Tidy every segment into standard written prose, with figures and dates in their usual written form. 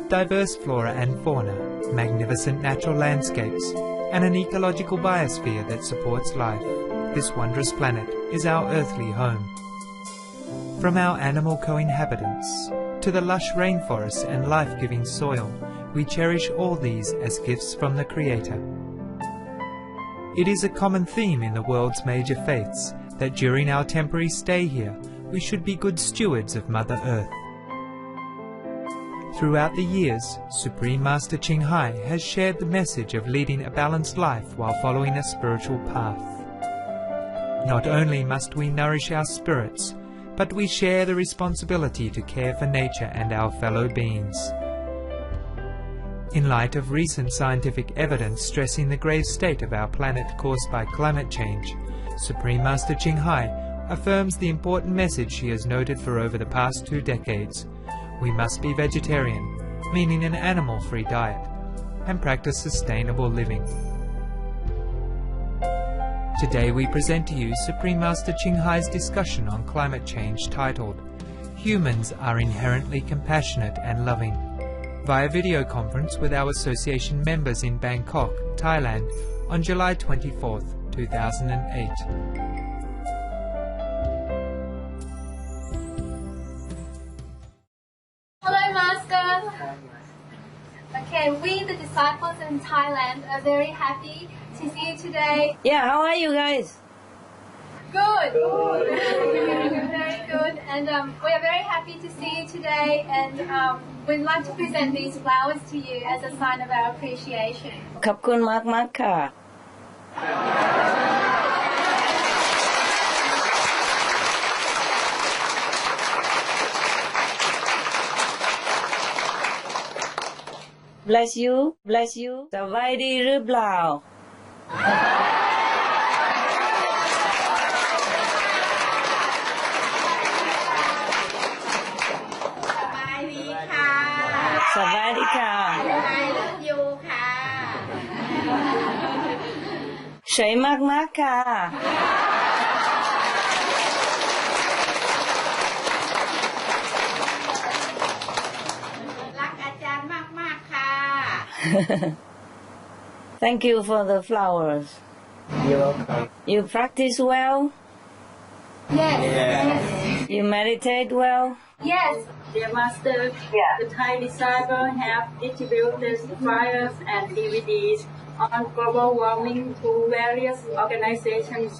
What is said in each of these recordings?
With diverse flora and fauna, magnificent natural landscapes, and an ecological biosphere that supports life, this wondrous planet is our earthly home. From our animal co-inhabitants to the lush rainforests and life-giving soil, we cherish all these as gifts from the Creator. It is a common theme in the world's major faiths that during our temporary stay here, we should be good stewards of Mother Earth. Throughout the years, Supreme Master CHINGHAI has shared the message of leading a balanced life while following a spiritual path. Not only must we nourish our spirits, but we share the responsibility to care for nature and our fellow beings. In light of recent scientific evidence stressing the grave state of our planet caused by climate change, Supreme Master CHINGHAI affirms the important message she has noted for over the past 2 decades. We must be vegetarian, meaning an animal-free diet, and practice sustainable living. Today we present to you Supreme Master CHINGHAI's discussion on climate change titled, Humans are inherently compassionate and loving, via video conference with our association members in Bangkok, Thailand, on July 24, 2008. Hello, Master. Okay, we, the disciples in Thailand, are very happy to see you today. Yeah, how are you guys? Good. Very good. And we are very happy to see you today, and we'd like to present these flowers to you as a sign of our appreciation. ขอบคุณมากๆค่ะ Bless you, bless you สบายดีหรือเปล่า สบายดีค่ะ สวยมากๆค่ะ รักอาจารย์มากๆค่ะ Thank you for the flowers. You're welcome. You practice well? Yes. You meditate well? Yes. Dear Master, the Thai disciples have distributed flyers and DVDs on global warming to various organizations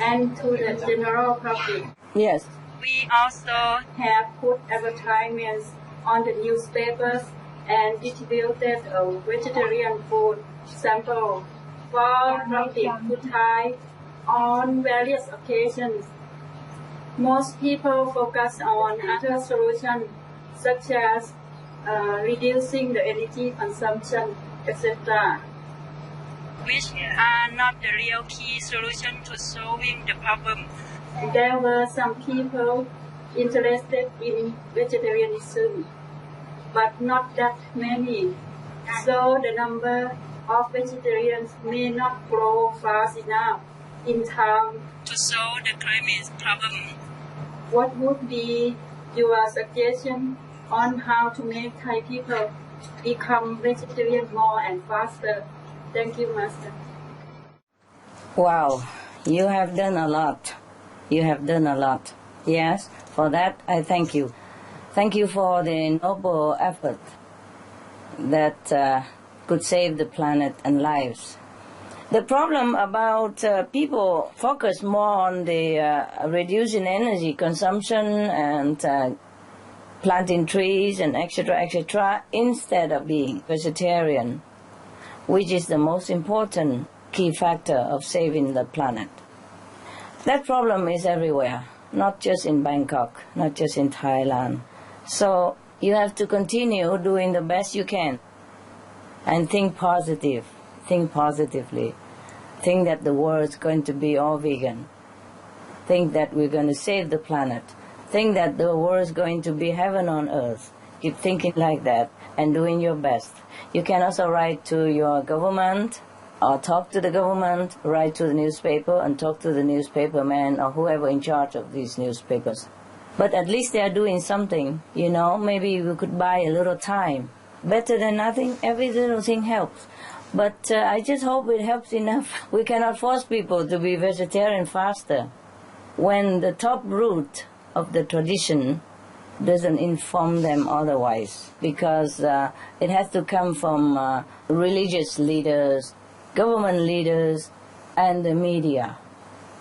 and to the general public. Yes. We also have put advertisements on the newspapers and distributed a vegetarian food sample for public to try on various occasions. Most people focus on other solutions such as reducing the energy consumption, etc., which are not the real key solution to solving the problem. There were some people interested in vegetarianism, but not that many. So the number of vegetarians may not grow fast enough in time to solve the climate problem. What would be your suggestion on how to make Thai people become vegetarian more and faster? Thank you, Master. Wow, you have done a lot. You have done a lot. Yes, for that I thank you. Thank you for the noble effort that could save the planet and lives. The problem about people focus more on the reducing energy consumption and planting trees and etc., instead of being vegetarian, which is the most important key factor of saving the planet. That problem is everywhere, not just in Bangkok, not just in Thailand. So you have to continue doing the best you can and think positive, think positively. Think that the world is going to be all vegan. Think that we're going to save the planet. Think that the world is going to be heaven on earth. Keep thinking like that and doing your best. You can also write to your government or talk to the government, write to the newspaper and talk to the newspaperman or whoever in charge of these newspapers. But at least they are doing something, you know. Maybe we could buy a little time better than nothing. Every little thing helps. But I just hope it helps enough. We cannot force people to be vegetarian faster when the top root of the tradition doesn't inform them otherwise, because it has to come from religious leaders, government leaders, and the media.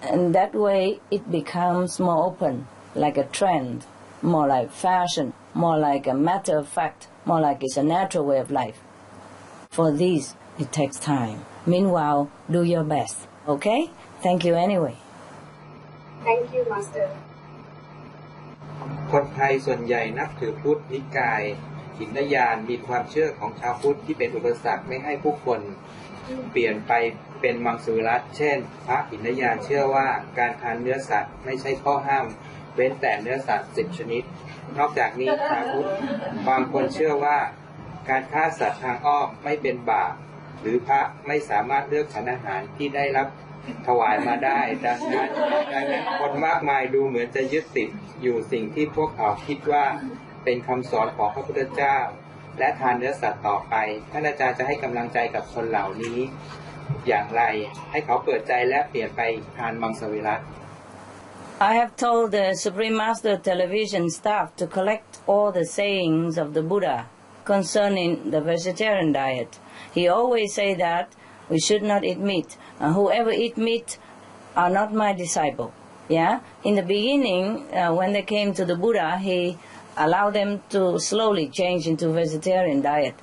And that way it becomes more open, like a trend, more like fashion, more like a matter of fact, more like it's a natural way of life. For these, it takes time. Meanwhile, do your best, okay? Thank you anyway. Thank you, Master. คนไทยส่วนใหญ่นับถือพุทธนิกายหินยานมีความเชื่อของชาวพุทธที่เป็นอุปสรรคไม่ให้ผู้คนเปลี่ยนไปเป็นมังสวิรัติเช่นพระหินยานเชื่อว่าการทานเนื้อสัตว์ไม่ใช่ข้อห้ามเว้นแต่เนื้อสัตว์10 ชนิดนอกจากนี้ชาวพุทธบางคนเชื่อว่าการฆ่าสัตว์ทางอ้อมไม่เป็นบาปหรือพระไม่สามารถเลือกฉันอาหารที่ได้รับถวายมาได้ดังนั้นคนมากมายดูเหมือนจะยึดติดอยู่สิ่งที่พวกเขาคิดว่าเป็นคำสอนของพระพุทธเจ้าและทานเนื้อสัตว์ต่อไปท่านอาจารย์จะให้กำลังใจกับคนเหล่านี้อย่างไรให้เขาเปิดใจและเปลี่ยนไปทานมังสวิรัติ I have told the Supreme Master television staff to collect all the sayings of the Buddha concerning the vegetarian diet. He always say that we should not eat meat. Whoever eat meat are not my disciple. Yeah. In the beginning, when they came to the Buddha, he allowed them to slowly change into vegetarian diet.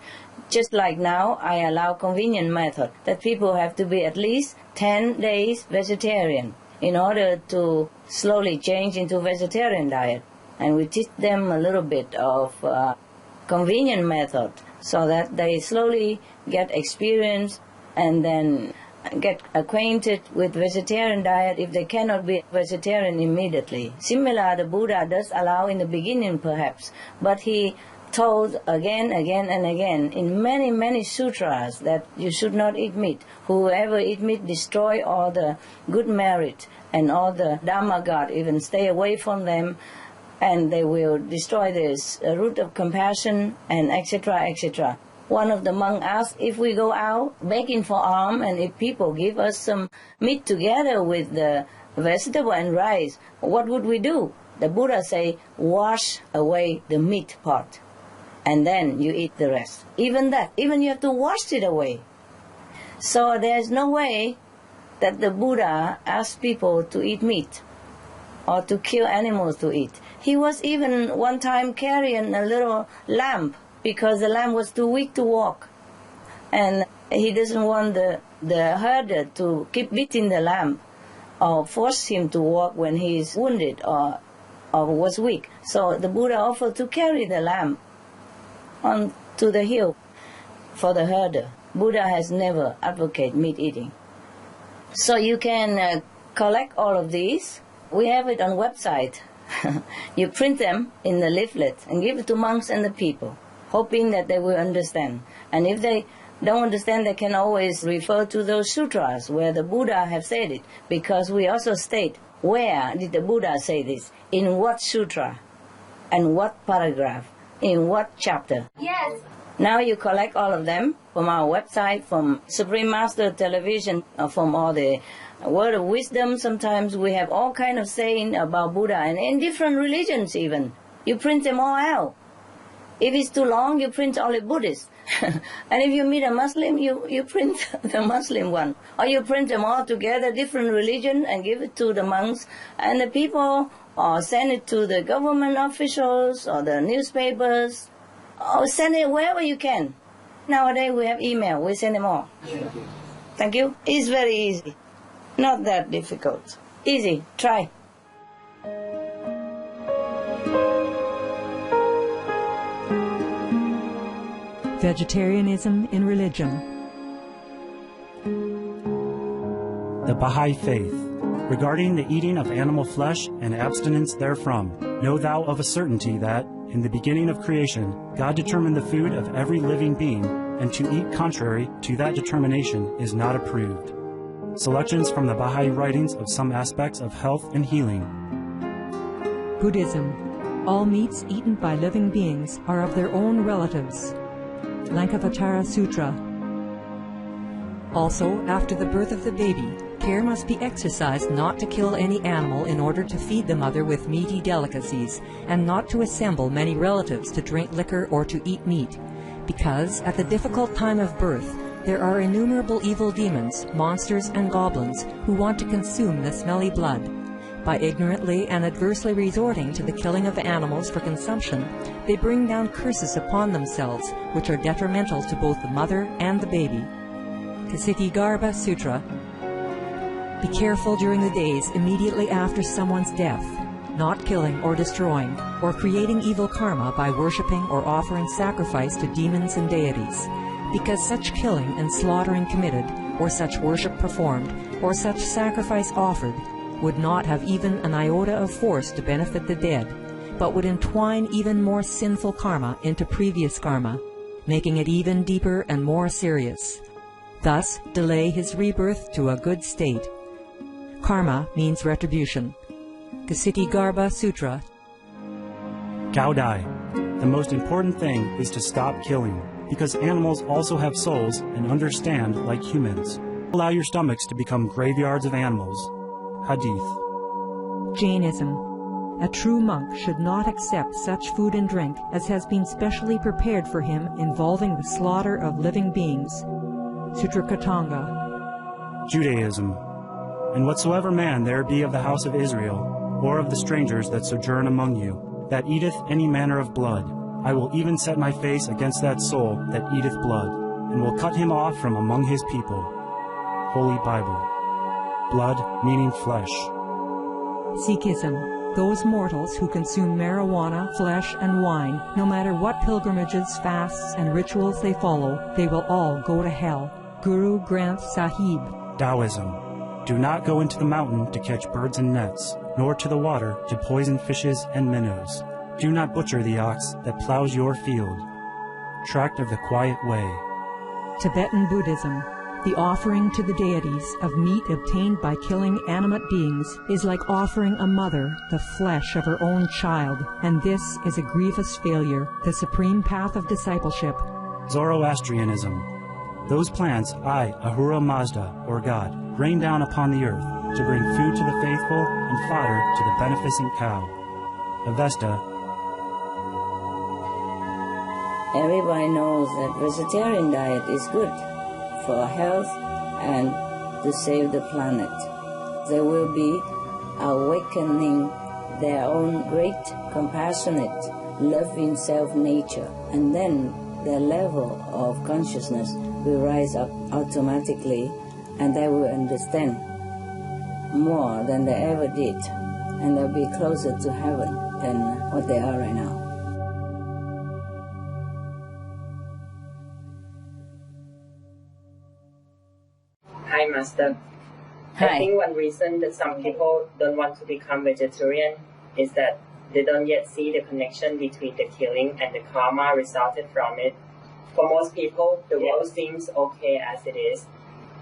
Just like now, I allow convenient method that people have to be at least 10 days vegetarian in order to slowly change into vegetarian diet. And we teach them a little bit of convenient method so that they slowly get experience and then get acquainted with vegetarian diet if they cannot be vegetarian immediately. Similar, the Buddha does allow in the beginning perhaps, but he told again and again in many sutras that you should not eat meat. Whoever eat meat destroy all the good merit and all the Dharma God, even stay away from them, and they will destroy this root of compassion and etc. One of the monks asked if we go out begging for alms and if people give us some meat together with the vegetable and rice, what would we do? The Buddha say, wash away the meat part and then you eat the rest. Even that, even you have to wash it away. So there's no way that the Buddha asked people to eat meat or to kill animals to eat. He was even one time carrying a little lamb because the lamb was too weak to walk. And he doesn't want the herder to keep beating the lamb or force him to walk when he is wounded or was weak. So the Buddha offered to carry the lamb on to the hill for the herder. Buddha has never advocated meat eating. So you can collect all of these. We have it on website. You print them in the leaflet and give it to monks and the people, hoping that they will understand. And if they don't understand, they can always refer to those sutras where the Buddha have said it, because we also state where did the Buddha say this, in what sutra, and what paragraph, in what chapter. Yes. Now you collect all of them from our website, from Supreme Master Television, from all the word of wisdom. Sometimes we have all kind of saying about Buddha, and in different religions even. You print them all out. If it's too long, you print only Buddhist. And if you meet a Muslim, you print the Muslim one. Or you print them all together, different religion, and give it to the monks and the people, or send it to the government officials or the newspapers, or send it wherever you can. Nowadays we have email, we send them all. Thank you. It's very easy. Not that difficult. Easy. Try. Vegetarianism in religion. The Baha'i Faith. Regarding the eating of animal flesh and abstinence therefrom, know thou of a certainty that, in the beginning of creation, God determined the food of every living being, and to eat contrary to that determination is not approved. Selections from the Baha'i writings of some aspects of health and healing. Buddhism. All meats eaten by living beings are of their own relatives. Lankavatara Sutra. Also, after the birth of the baby, care must be exercised not to kill any animal in order to feed the mother with meaty delicacies, and not to assemble many relatives to drink liquor or to eat meat, because at the difficult time of birth there are innumerable evil demons, monsters, and goblins who want to consume the smelly blood. By ignorantly and adversely resorting to the killing of animals for consumption, they bring down curses upon themselves, which are detrimental to both the mother and the baby. Ksitigarbha Sutra. Be careful during the days immediately after someone's death, not killing or destroying, or creating evil karma by worshipping or offering sacrifice to demons and deities, because such killing and slaughtering committed, or such worship performed, or such sacrifice offered, would not have even an iota of force to benefit the dead, but would entwine even more sinful karma into previous karma, making it even deeper and more serious. Thus, delay his rebirth to a good state. Karma means retribution. Ksitigarbha Sutra. Gaudai. The most important thing is to stop killing, because animals also have souls and understand like humans. Allow your stomachs to become graveyards of animals. Hadith. Jainism. A true monk should not accept such food and drink as has been specially prepared for him involving the slaughter of living beings. Sutrakatanga. Judaism. And whatsoever man there be of the house of Israel, or of the strangers that sojourn among you, that eateth any manner of blood, I will even set my face against that soul that eateth blood, and will cut him off from among his people. Holy Bible. Blood meaning flesh. Sikhism. Those mortals who consume marijuana, flesh, and wine, no matter what pilgrimages, fasts, and rituals they follow, they will all go to hell. Guru Granth Sahib. Taoism. Do not go into the mountain to catch birds and nets, nor to the water to poison fishes and minnows. Do not butcher the ox that plows your field. Tract of the Quiet Way. Tibetan Buddhism. The offering to the deities of meat obtained by killing animate beings is like offering a mother the flesh of her own child, and this is a grievous failure, the supreme path of discipleship. Zoroastrianism. Those plants I, Ahura Mazda, or God, rain down upon the earth to bring food to the faithful and fodder to the beneficent cow. Avesta. Everybody knows that vegetarian diet is good for health and to save the planet. They will be awakening their own great, compassionate, loving self-nature, and then their level of consciousness will rise up automatically, and they will understand more than they ever did, and they'll be closer to heaven than what they are right now. Hi, Master. Hi. I think one reason that some people don't want to become vegetarian is that they don't yet see the connection between the killing and the karma resulted from it. For most people, the world seems okay as it is,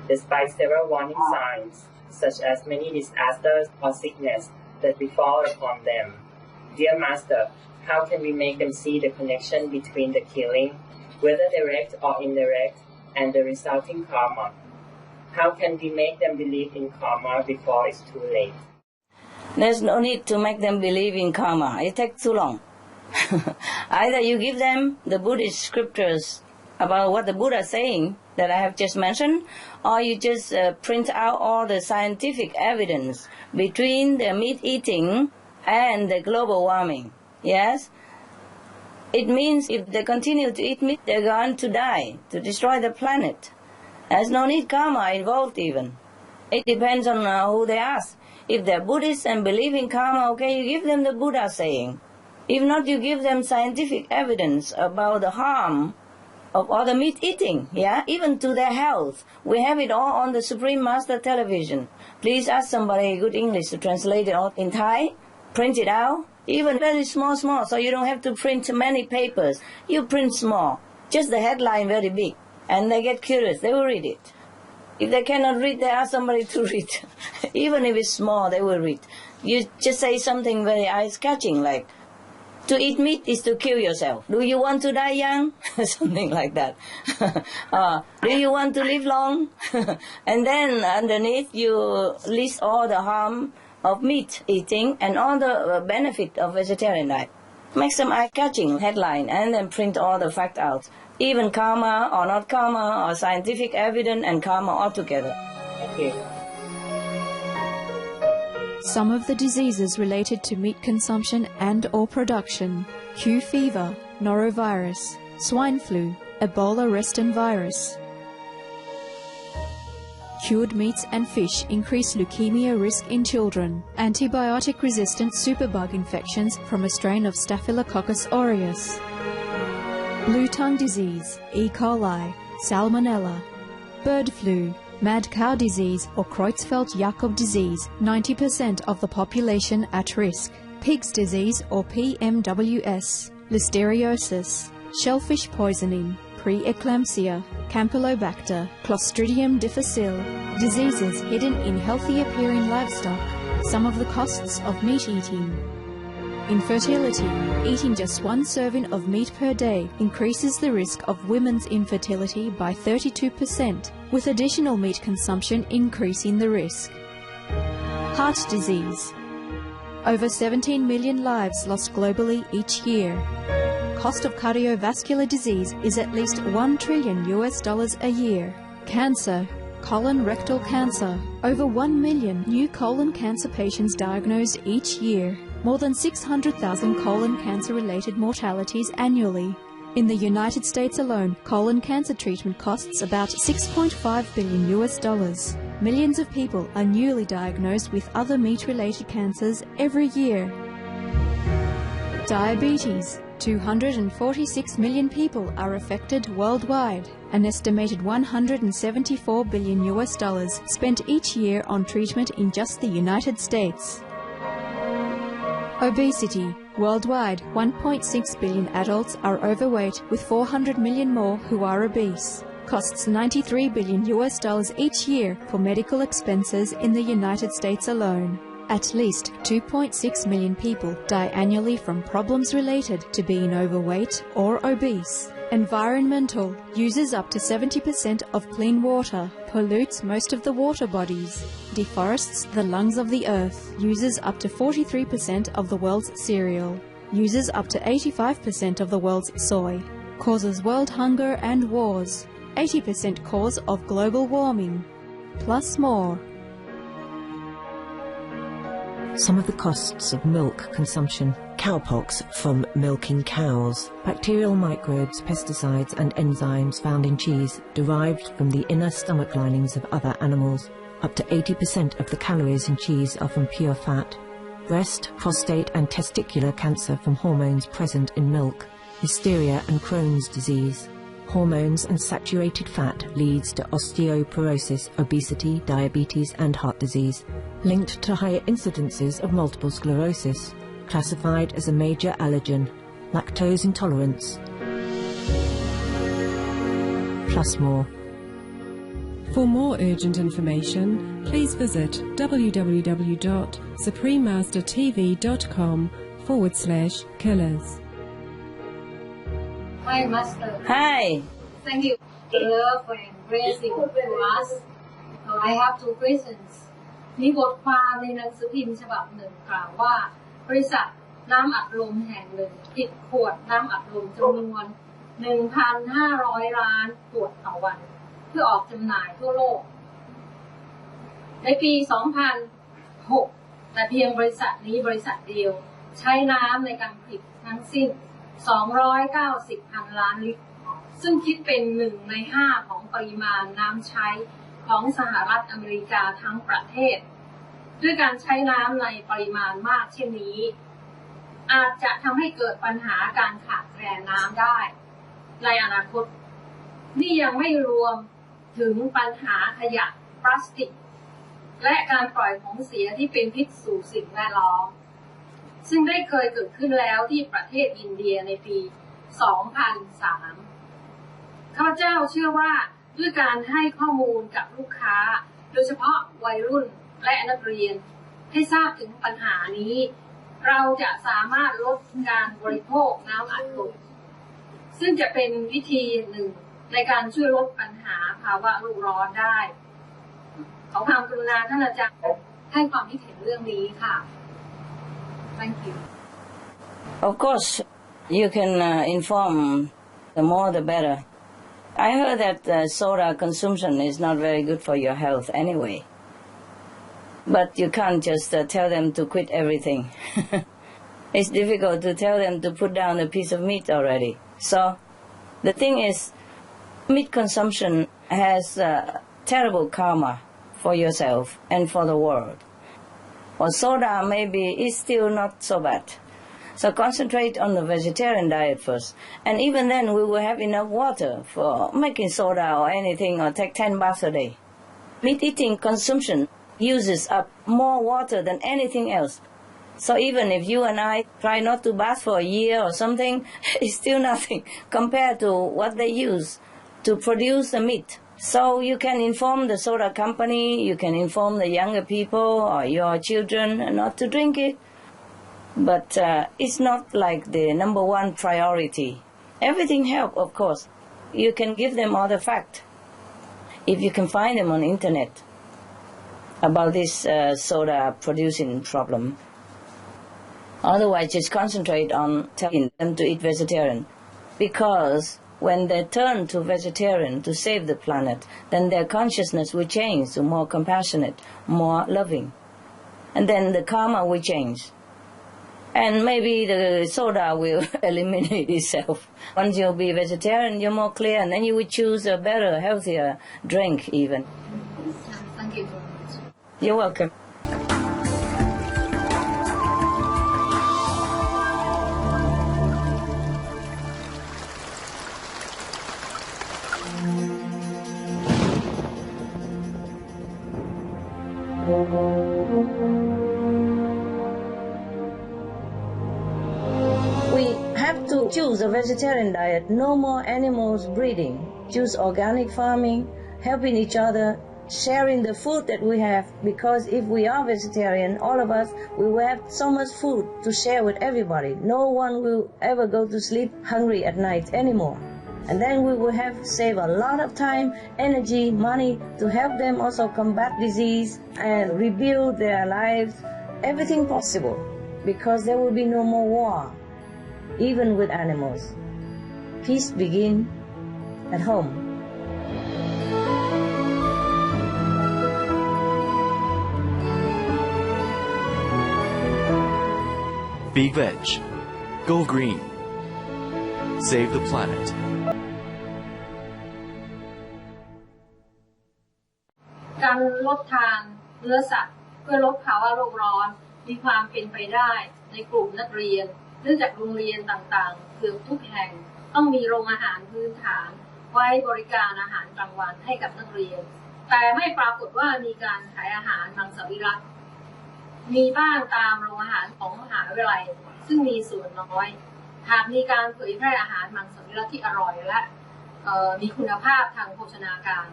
despite several warning signs, such as many disasters or sickness that befall upon them. Dear Master, how can we make them see the connection between the killing, whether direct or indirect, and the resulting karma? How can we make them believe in karma before it's too late? There's no need to make them believe in karma. It takes too long. Either you give them the Buddhist scriptures about what the Buddha is saying that I have just mentioned, or you just print out all the scientific evidence between the meat eating and the global warming. Yes? It means if they continue to eat meat, they're going to die, to destroy the planet. There's no need karma involved even. It depends on who they ask. If they're Buddhists and believe in karma, okay, you give them the Buddha saying. If not, you give them scientific evidence about the harm of all the meat eating, yeah, even to their health. We have it all on the Supreme Master television. Please ask somebody good English to translate it all in Thai, print it out, even very small, so you don't have to print many papers. You print small, just the headline very big, and they get curious, they will read it. If they cannot read, they ask somebody to read. Even if it's small, they will read. You just say something very eye-catching like, To eat meat is to kill yourself. Do you want to die young? Something like that. Do you want to live long? And then underneath you list all the harm of meat eating and all the benefit of vegetarian diet. Make some eye-catching headline and then print all the facts out. Even karma or not karma or scientific evidence and karma altogether. Okay. Some of the diseases related to meat consumption and or production: Q fever, norovirus, swine flu, Ebola reston virus. Cured meats and fish increase leukemia risk in children. Antibiotic-resistant superbug infections from a strain of Staphylococcus aureus. Blue tongue disease, E. coli, Salmonella. Bird flu, mad cow disease or Creutzfeldt-Jakob disease, 90% of the population at risk. Pig's disease or PMWS, listeriosis, shellfish poisoning, preeclampsia, Campylobacter, Clostridium difficile, diseases hidden in healthy-appearing livestock. Some of the costs of meat eating. Infertility. Eating just one serving of meat per day increases the risk of women's infertility by 32%, with additional meat consumption increasing the risk. Heart disease. Over 17 million lives lost globally each year. Cost of cardiovascular disease is at least $1 trillion a year. Cancer. Colon rectal cancer. Over 1 million new colon cancer patients diagnosed each year. More than 600,000 colon cancer-related mortalities annually. In the United States alone, colon cancer treatment costs about $6.5 billion. Millions of people are newly diagnosed with other meat-related cancers every year. Diabetes. 246 million people are affected worldwide. An estimated $174 billion spent each year on treatment in just the United States. Obesity. Worldwide, 1.6 billion adults are overweight, with 400 million more who are obese. Costs $93 billion each year for medical expenses in the United States alone. At least 2.6 million people die annually from problems related to being overweight or obese. Environmental. Uses up to 70% of clean water. Pollutes most of the water bodies. Deforests the lungs of the earth. Uses up to 43% of the world's cereal. Uses up to 85% of the world's soy. Causes world hunger and wars. 80% cause of global warming. Plus more. Some of the costs of milk consumption: cowpox from milking cows, bacterial microbes, pesticides and enzymes found in cheese derived from the inner stomach linings of other animals. Up to 80% of the calories in cheese are from pure fat. Breast, prostate and testicular cancer from hormones present in milk. Hysteria and Crohn's disease. Hormones and saturated fat leads to osteoporosis, obesity, diabetes and heart disease, linked to higher incidences of multiple sclerosis, classified as a major allergen, lactose intolerance, plus more. For more urgent information, please visit www.suprememastertv.com/killers. Hi, Master. Hi. Thank you for love and blessing to us. I have two questions. มีบทความในหนังสือพิมพ์ฉบับหนึ่งกล่าวว่าบริษัทน้ำอัดลมแห่งหนึ่งผลิตขวดน้ำอัดลมจำนวน 1,500 ล้านขวดต่อวันเพื่อออกจำหน่ายทั่วโลกในปี 2006 แต่เพียงบริษัทนี้บริษัทเดียวใช้น้ำในการผลิตทั้งสิ้น290,000 ล้านลิตรซึ่งคิดเป็น1 ใน 5ของปริมาณน้ำใช้ของสหรัฐอเมริกาทั้งประเทศด้วยการใช้น้ำในปริมาณมากเช่นนี้อาจจะทำให้เกิดปัญหาการขาดแคลนน้ำได้ในอนาคตนี่ยังไม่รวมถึงปัญหาขยะพลาสติกและการปล่อยของเสียที่เป็นพิษสู่สิ่งแวดล้อมซึ่งได้เคยเกิดขึ้นแล้วที่ประเทศอินเดียในปี 2003 ข้าพเจ้าเชื่อว่าด้วยการให้ข้อมูลกับลูกค้าโดยเฉพาะวัยรุ่นและนักเรียนให้ทราบถึงปัญหานี้ เราจะสามารถลดการบริโภคน้ำอัดลมซึ่งจะเป็นวิธีหนึ่งในการช่วยลดปัญหาภาวะโลกร้อนได้ขอความกรุณาท่านอาจารย์ให้ความคิดเห็นเรื่องนี้ค่ะ Thank you. Of course, you can inform the more the better. I heard that soda consumption is not very good for your health anyway. But you can't just tell them to quit everything. It's difficult to tell them to put down a piece of meat already. So the thing is, meat consumption has terrible karma for yourself and for the world. Or soda maybe is still not so bad. So concentrate on the vegetarian diet first. And even then we will have enough water for making soda or anything, or take 10 baths a day. Meat eating consumption uses up more water than anything else. So even if you and I try not to bath for a year or something, it's still nothing compared to what they use to produce the meat. So you can inform the soda company, you can inform the younger people or your children not to drink it. But it's not like the number one priority. Everything helps, of course. You can give them all the facts. If you can find them on the internet about this soda producing problem. Otherwise, just concentrate on telling them to eat vegetarian. Because when they turn to vegetarian to save the planet, then their consciousness will change to more compassionate, more loving. And then the karma will change. And maybe the soda will eliminate itself. Once you'll be vegetarian, you're more clear, and then you will choose a better, healthier drink even. Thank you very much. You're welcome. We have to choose a vegetarian diet, no more animals breeding, choose organic farming, helping each other, sharing the food that we have, because if we are vegetarian, all of us, we will have so much food to share with everybody. No one will ever go to sleep hungry at night anymore. And then we will have save a lot of time, energy, money to help them also combat disease and rebuild their lives, everything possible, because there will be no more war, even with animals. Peace begins at home. Be veg. Go green. Save the planet. การลดทานเนื้อสัตว์เพื่อลดภาวะโลกร้อนมีความเป็นไปได้ในกลุ่มนักเรียนเนื่องจากโรงเรียนต่างๆเกือบทุกแห่งต้องมีโรงอาหารพื้นฐานไว้บริการอาหารกลางวันให้กับนักเรียนแต่ไม่ปรากฏว่ามีการขายอาหารมังสวิรัติมีบ้างตามโรงอาหารของมหาวิทยาลัยซึ่งมีส่วนน้อยหากมีการเผยแพร่อาหารมังสวิรัติที่อร่อยและมีคุณภาพทางโภชนาการ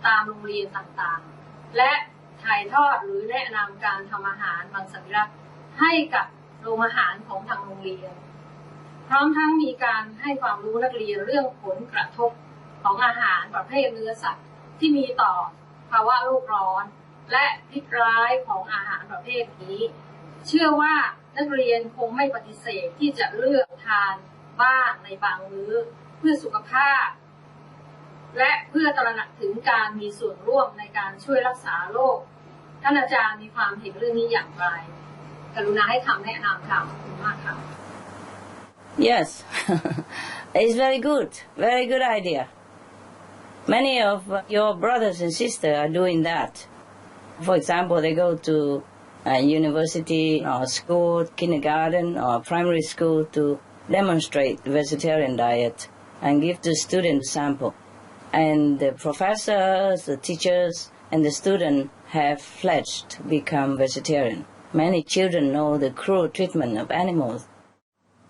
ตามโรงเรียนต่างๆและถ่ายทอดหรือแนะนำการทำอาหารมังสวิรัติให้กับโรงอาหารของทางโรงเรียนพร้อมทั้งมีการให้ความรู้นักเรียนเรื่องผลกระทบของอาหารประเภทเนื้อสัตว์ที่มีต่อภาวะโลกร้อนและพิษร้ายของอาหารประเภทนี้เชื่อว่านักเรียนคงไม่ปฏิเสธที่จะเลือกทานบ้างในบางมื้อเพื่อสุขภาพและเพื่อตระหนักถึงการมีส่วนร่วมในการช่วยรักษาโรคท่านอาจารย์มีความเห็นเรื่องนี้อย่างไรกรุณาให้คำแนะนำค่ะขอบคุณมากค่ะ Yes, it's very good idea. Many of your brothers and sisters are doing that. For example, they go to university or school, kindergarten or primary school to demonstrate vegetarian diet and give the students sample. And the professors, the teachers, and the students have pledged to become vegetarian. Many children know the cruel treatment of animals.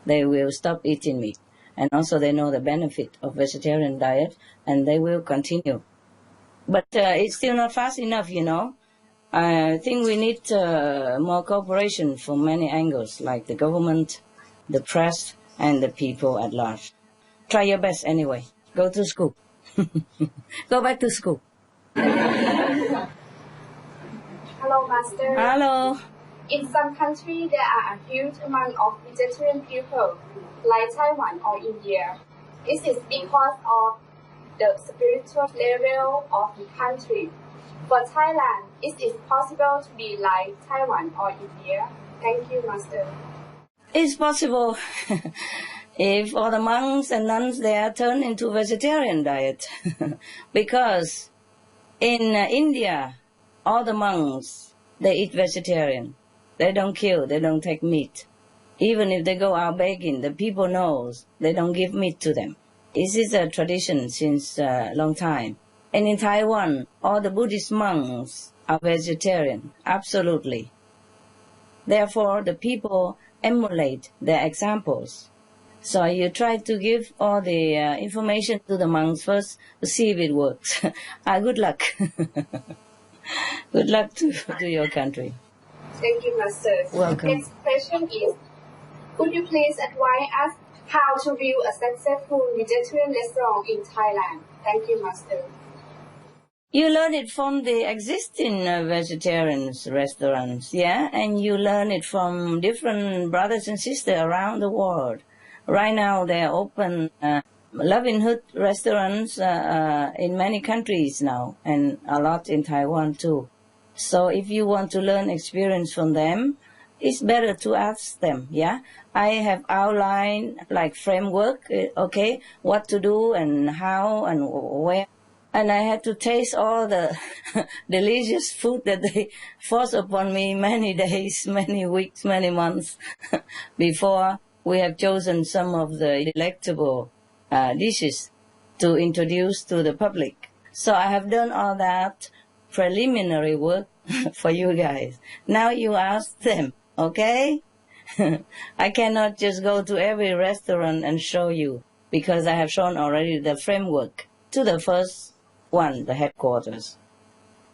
They will stop eating meat. And also they know the benefit of vegetarian diet, and they will continue. But it's still not fast enough, you know. I think we need more cooperation from many angles, like the government, the press, and the people at large. Try your best anyway. Go to school. Go back to school. Hello, Master. Hello. In some countries, there are a huge amount of vegetarian people, like Taiwan or India. This is because of the spiritual level of the country. For Thailand, is it possible to be like Taiwan or India? Thank you, Master. It's possible if all the monks and nuns there turn into vegetarian diet. Because in India, all the monks, they eat vegetarian. They don't kill, they don't take meat. Even if they go out begging, the people knows they don't give meat to them. This is a tradition since a long time. And in Taiwan, all the Buddhist monks are vegetarian, absolutely. Therefore, the people emulate their examples. So you try to give all the information to the monks first to see if it works. Good luck. Good luck to your country. Thank you, Master. Welcome. Next question is, could you please advise us how to build a successful vegetarian restaurant in Thailand? Thank you, Master. You learn it from the existing vegetarian restaurants, yeah? And you learn it from different brothers and sisters around the world. Right now, they are open livelihood restaurants in many countries now, and a lot in Taiwan too. So if you want to learn experience from them, it's better to ask them, yeah? I have outlined like framework, okay, what to do and how and where. And I had to taste all the delicious food that they forced upon me many days, many weeks, many months before we have chosen some of the delectable dishes to introduce to the public. So I have done all that preliminary work for you guys. Now you ask them, okay? I cannot just go to every restaurant and show you, because I have shown already the framework to the first one, the headquarters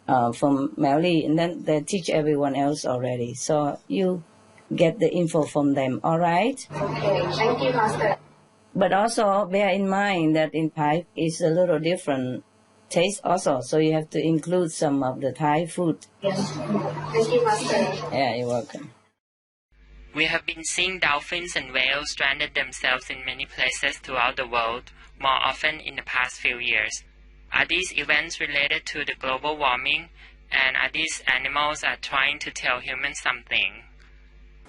from Mel Lee, and then they teach everyone else already. So you get the info from them, all right? Okay, thank you, Master. But also bear in mind that in Thai is a little different taste also, so you have to include some of the Thai food. Yes. Thank you, Master. Yeah, you're welcome. We have been seeing dolphins and whales stranded themselves in many places throughout the world, more often in the past few years. Are these events related to the global warming, and are these animals trying to tell humans something?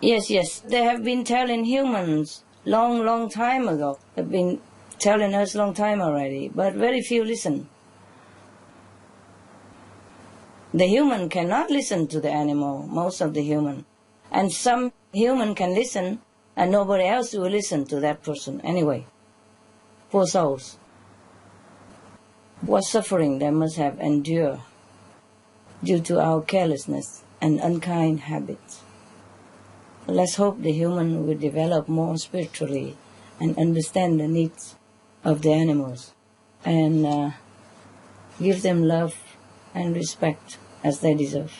Yes. They have been telling humans long time ago. They've been telling us long time already, but very few listen. The human cannot listen to the animal, most of the human. And some human can listen, and nobody else will listen to that person anyway. Poor souls. What suffering they must have endured due to our carelessness and unkind habits. Let's hope the human will develop more spiritually and understand the needs of the animals and give them love and respect as they deserve.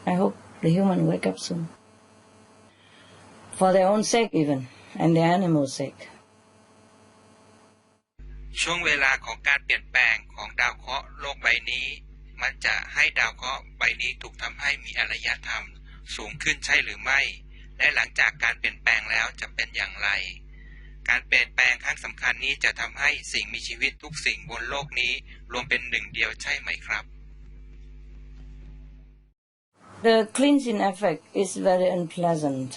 I hope the human wake up soon. For their own sake even, and the animals' sake. ช่วงเวลาของการเปลี่ยนแปลงของดาวเคราะห์โลกใบนี้มันจะให้ดาวเคราะห์ใบนี้ถูกทำให้มีอารยธรรมสูงขึ้นใช่หรือไม่และหลังจากการเปลี่ยนแปลงแล้วจะเป็นอย่างไรการเปลี่ยนแปลงครั้งสำคัญนี้จะทำให้สิ่งมีชีวิตทุกสิ่งบนโลกนี้รวมเป็นหนึ่งเดียวใช่ไหมครับ The cleansing effect is very unpleasant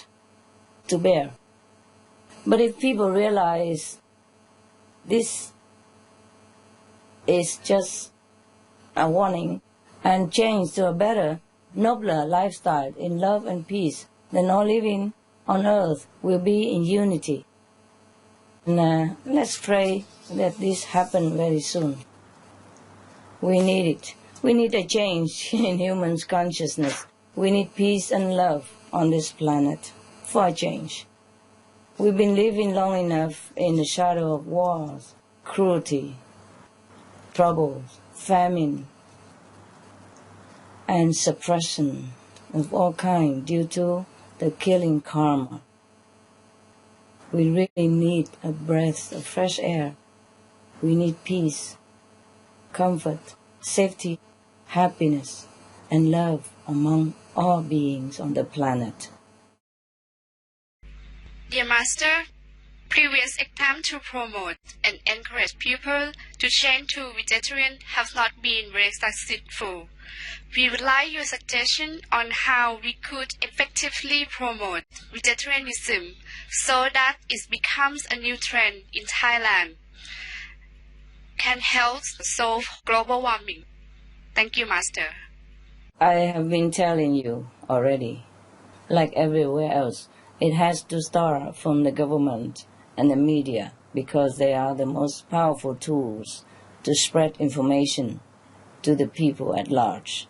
to bear. But if people realize this is just a warning and change to a better, nobler lifestyle in love and peace, then all living on earth will be in unity. And let's pray that this happen very soon. We need it. We need a change in humans' consciousness. We need peace and love on this planet for a change. We've been living long enough in the shadow of wars, cruelty, troubles, famine. and suppression of all kinds due to the killing karma. We really need a breath of fresh air. We need peace, comfort, safety, happiness, and love among all beings on the planet. Dear Master, previous attempts to promote and encourage people to change to vegetarian have not been very successful. We would like your suggestion on how we could effectively promote vegetarianism so that it becomes a new trend in Thailand, can help solve global warming. Thank you, Master. I have been telling you already, like everywhere else, it has to start from the government and the media because they are the most powerful tools to spread information to the people at large.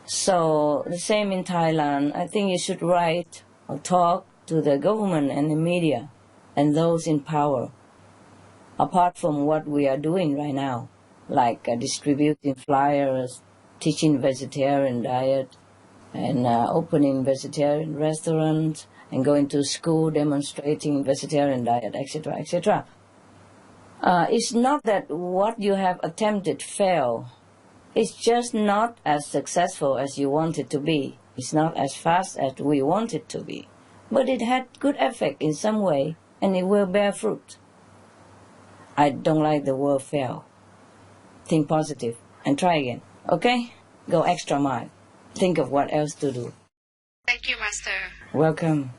So the same in Thailand, I think you should write or talk to the government and the media and those in power, apart from what we are doing right now, like distributing flyers, teaching vegetarian diet, and opening vegetarian restaurants, and going to school demonstrating vegetarian diet, etc., etc. It's not that what you have attempted failed. It's just not as successful as you want it to be. It's not as fast as we want it to be. But it had good effect in some way, and it will bear fruit. I don't like the word fail. Think positive and try again, okay? Go extra mile. Think of what else to do. Thank you, Master. Welcome.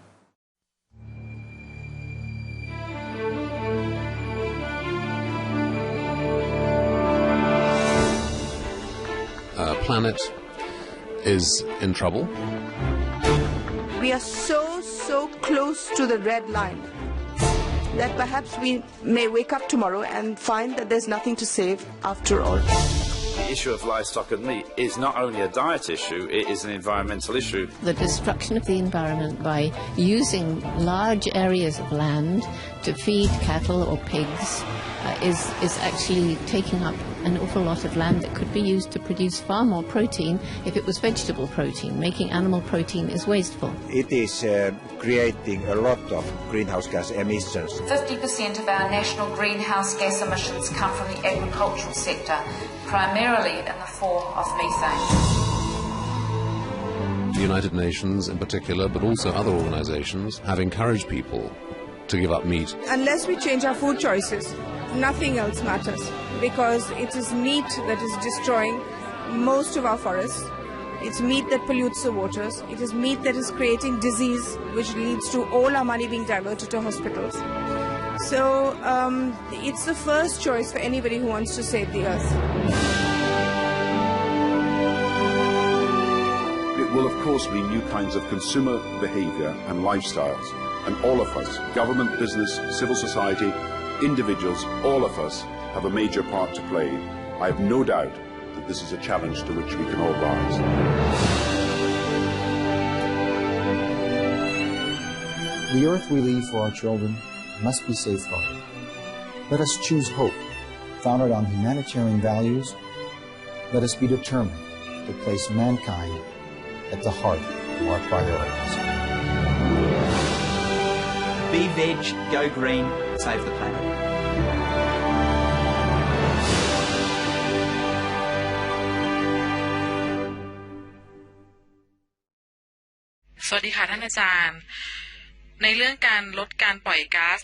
Planet is in trouble. We are so close to the red line that perhaps we may wake up tomorrow and find that there's nothing to save after all. The issue of livestock and meat is not only a diet issue, it is an environmental issue. The destruction of the environment by using large areas of land to feed cattle or pigs is actually taking up an awful lot of land that could be used to produce far more protein if it was vegetable protein. Making animal protein is wasteful. It is creating a lot of greenhouse gas emissions. 50% of our national greenhouse gas emissions come from the agricultural sector, primarily in the form of methane. The United Nations in particular, but also other organizations, have encouraged people to give up meat. Unless we change our food choices, nothing else matters, because it is meat that is destroying most of our forests. It's meat that pollutes the waters. It is meat that is creating disease, which leads to all our money being diverted to hospitals. So it's the first choice for anybody who wants to save the earth. It will, of course, mean new kinds of consumer behaviour and lifestyles. And all of us, government, business, civil society, individuals, all of us have a major part to play. I have no doubt that this is a challenge to which we can all rise. The earth we leave for our children must be safeguarded. Let us choose hope, founded on humanitarian values. Let us be determined to place mankind at the heart of our priorities. Be veg, go green, save the planet. สวัสดีค่ะท่านอาจารย์ในเรื่องการลดการปล่อยก๊าซ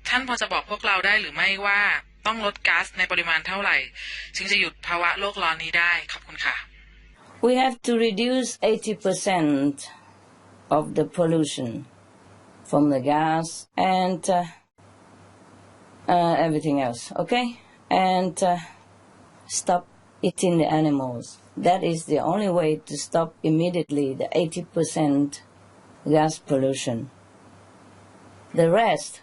ท่านพอจะบอกพวกเราได้หรือไม่ว่าต้องลดก๊าซในปริมาณเท่าไหร่จึงจะหยุดภาวะโลกร้อนนี้ได้ขอบคุณค่ะ We have to reduce 80% of the pollution from the gas and everything else, okay? And stop eating the animals. That is the only way to stop immediately the 80% gas pollution. The rest,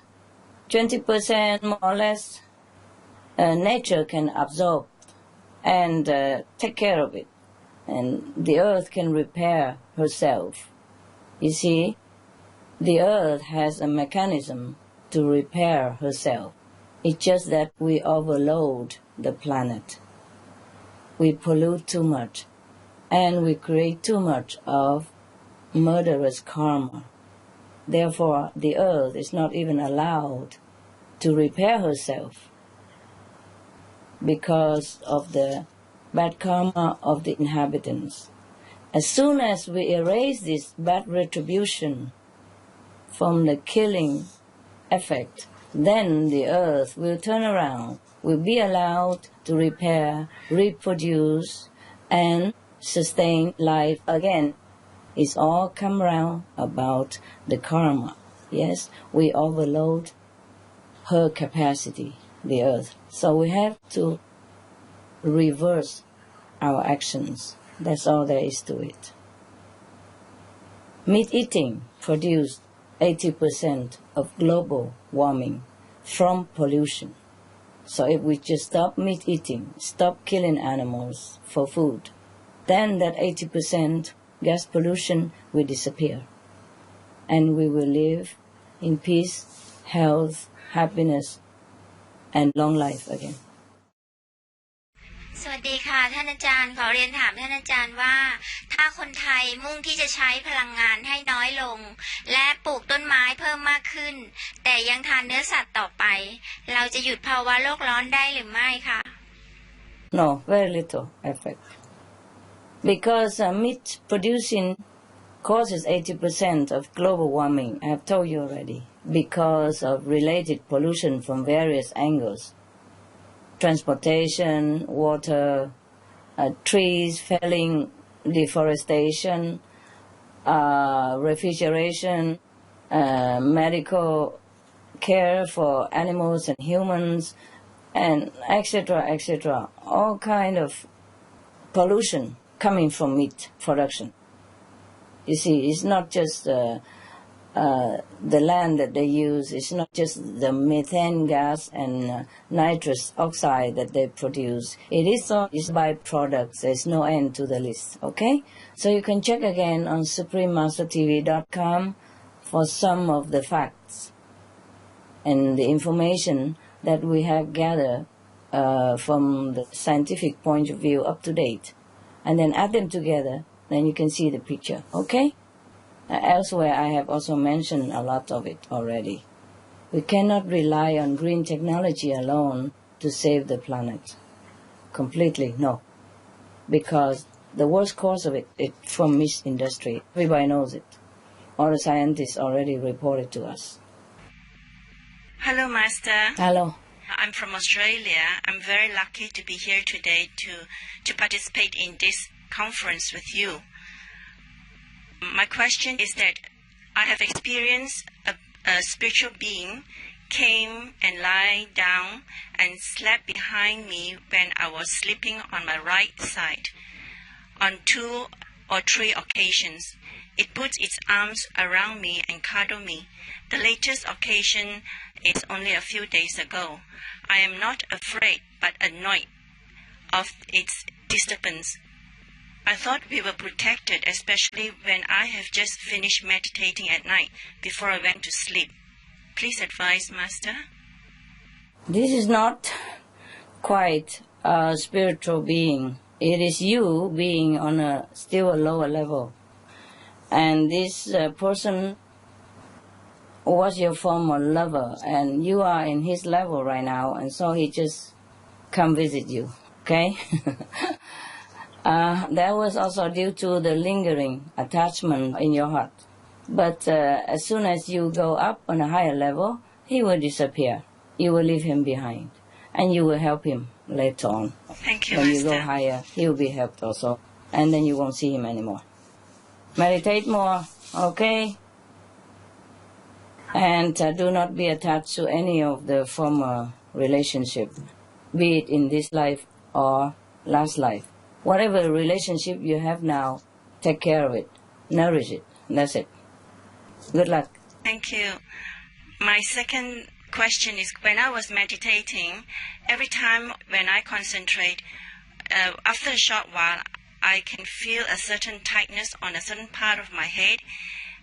20% more or less, nature can absorb and take care of it. And the earth can repair herself. You see, the earth has a mechanism to repair herself. It's just that we overload the planet. We pollute too much. and we create too much of murderous karma. Therefore, the earth is not even allowed to repair herself because of the bad karma of the inhabitants. As soon as we erase this bad retribution from the killing effect, then the earth will turn around, will be allowed to repair, reproduce, and sustain life again. It's all come around about the karma. Yes, we overload her capacity, the earth. So we have to reverse our actions. That's all there is to it. Meat eating produced 80% of global warming from pollution. So if we just stop meat eating, stop killing animals for food, then that 80% gas pollution will disappear. And we will live in peace, health, happiness, and long life again. สวัสดีค่ะท่านอาจารย์ขอเรียนถามท่านอาจารย์ว่าถ้าคนไทยมุ่งที่จะใช้พลังงานให้น้อยลงและปลูกต้นไม้เพิ่มมากขึ้นแต่ยังทานเนื้อสัตว์ต่อไปเราจะหยุดภาวะโลกร้อนได้หรือไม่คะ No, very little effect. Because meat producing causes 80% of global warming, I have told you already, because of related pollution from various angles. Transportation, water, trees felling, deforestation, refrigeration, medical care for animals and humans, and etc. All kind of pollution coming from meat production. You see, it's not just the land that they use, it's not just the methane gas and nitrous oxide that they produce. It is all its byproducts. There's no end to the list, okay? So you can check again on suprememastertv.com for some of the facts and the information that we have gathered from the scientific point of view up to date. And then add them together, then you can see the picture, okay? Elsewhere, I have also mentioned a lot of it already. We cannot rely on green technology alone to save the planet. Completely, no. Because the worst cause of it is from meat industry. Everybody knows it. All the scientists already reported to us. Hello, Master. Hello. I'm from Australia. I'm very lucky to be here today to participate in this conference with you. My question is that I have experienced a spiritual being came and lie down and slept behind me when I was sleeping on my right side on 2 or 3 occasions. It puts its arms around me and cuddle me. The latest occasion is only a few days ago. I am not afraid but annoyed of its disturbance. I thought we were protected, especially when I have just finished meditating at night before I went to sleep. Please advise, Master. This is not quite a spiritual being. It is you being on a still a lower level. And this person was your former lover, and you are in his level right now, and so he just come visit you, okay? That was also due to the lingering attachment in your heart. But as soon as you go up on a higher level, he will disappear. You will leave him behind. And you will help him later on. Thank you, When Master. you go higher, he will be helped also. And then you won't see him anymore. Meditate more, okay? And do not be attached to any of the former relationship, be it in this life or last life. Whatever relationship you have now, take care of it, nourish it, and that's it. Good luck. Thank you. My second question is, when I was meditating, every time when I concentrate, after a short while, I can feel a certain tightness on a certain part of my head,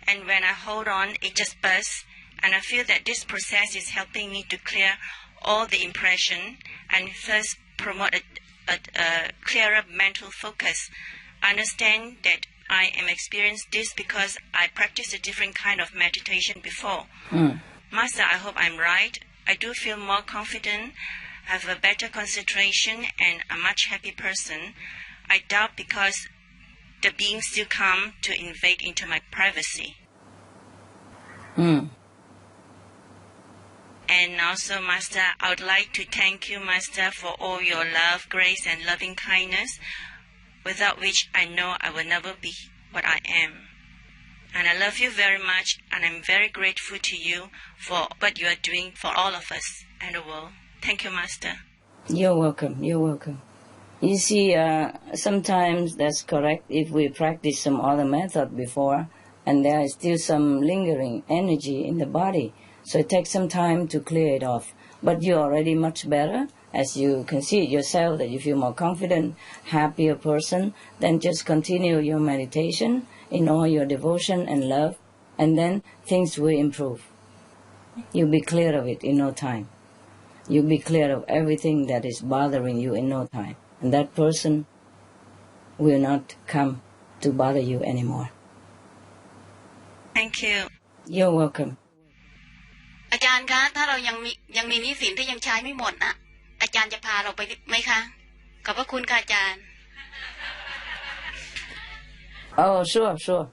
and when I hold on, it just bursts, and I feel that this process is helping me to clear all the impression and first promote a clearer mental focus. I understand that I am experiencing this because I practiced a different kind of meditation before. Master, I hope I'm right. I do feel more confident, have a better concentration, and a much happy person. I doubt because the beings still come to invade into my privacy. And also, Master, I would like to thank you, Master, for all your love, grace, and loving kindness, without which I know I will never be what I am. And I love you very much, and I'm very grateful to you for what you are doing for all of us and the world. Thank you, Master. You're welcome. You're welcome. You see, sometimes that's correct if we practice some other method before, and there is still some lingering energy in the body. So it takes some time to clear it off. But you're already much better, as you can see it yourself, that you feel more confident, happier person. Then just continue your meditation in all your devotion and love, and then things will improve. You'll be clear of it in no time. You'll be clear of everything that is bothering you in no time. And that person will not come to bother you anymore. Thank you. You're welcome. อาจารย์คะถ้าเรายังมีหนี้สินที่ยังใช้ไม่หมดนะอาจารย์จะพาเราไปไหมคะขอบพระคุณค่ะอาจารย์ Oh, sure.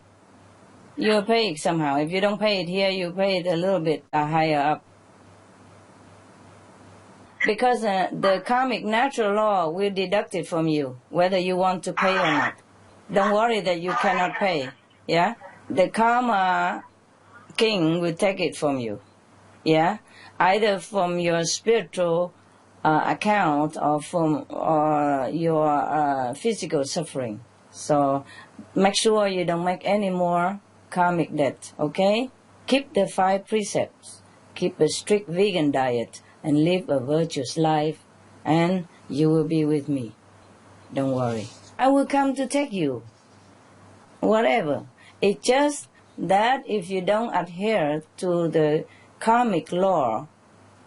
You'll pay it somehow. If you don't pay it here, you pay it a little bit higher up. Because the karmic natural law will deduct it from you, whether you want to pay or not. Don't worry that you cannot pay. Yeah? The karma king will take it from you. Yeah? Either from your spiritual account or from your physical suffering. So make sure you don't make any more karmic debt, okay? Keep the 5 precepts. Keep a strict vegan diet and live a virtuous life, and you will be with me. Don't worry. I will come to take you. Whatever. It's just that if you don't adhere to the karmic law,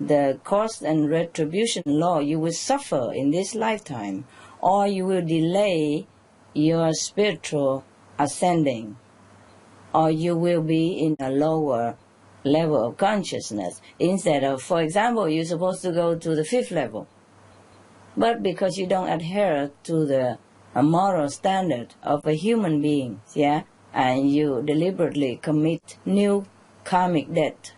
the cause and retribution law, you will suffer in this lifetime, or you will delay your spiritual ascending, or you will be in a lower level of consciousness instead of, for example, you're supposed to go to the 5th level. But because you don't adhere to the moral standard of a human being, yeah, and you deliberately commit new karmic debt,